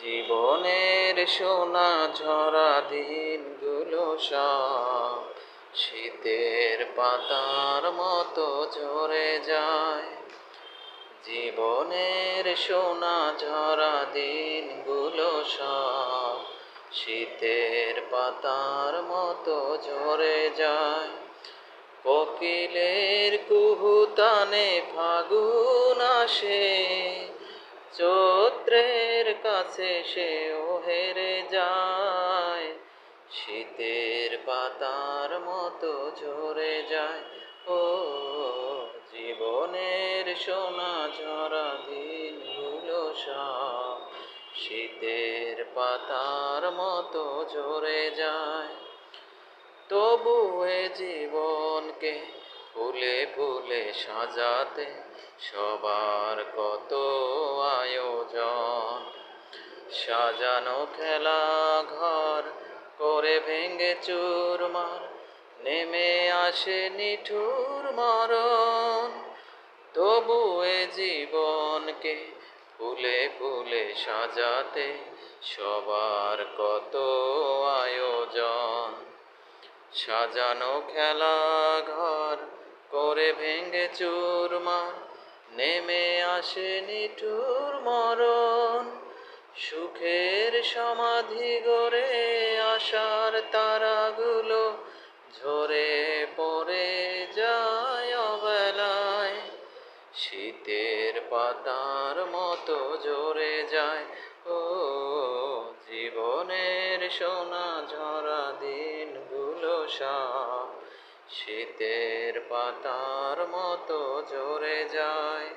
জীবনের সোনা ঝরা দিনগুলো সব শীতের পাতার মতো ঝরে যায়। জীবনের সোনা ঝরা দিনগুলো সব শীতের পাতার মতো ঝরে যায়। কোকিলের কুহুতানে ফাগুন আসে, চৈত্রের কাছে সেও হেরে যায়। শীতের পাতার মতো ঝরে যায়। ও জীবনের সোনা ঝরা দিনগুলো সব শীতের পাতার মতো ঝরে যায়। তবু এ জীবনকে ফুলে ফুলে সাজাতে সবার কত আয়োজন। সাজানো খেলা ঘর করে ভেঙে চুরমার নেমে আসে নিঠুর মরণ। তবু এ জীবনকে ফুলে ফুলে সাজাতে সবার কত আয়োজন। সাজানো খেলা ঘর করে ভেঙে চুরমার নেমে আসে নিঠুর মরণ। সুখের সমাধি গড়ে আশার তারাগুলো ঝরে পড়ে যায় অবেলায়। শীতের পাতার মতো ঝরে যায়। ও জীবনের সোনা ঝরা দিনগুলো সব শীতের পাতার মতো ঝরে যায়।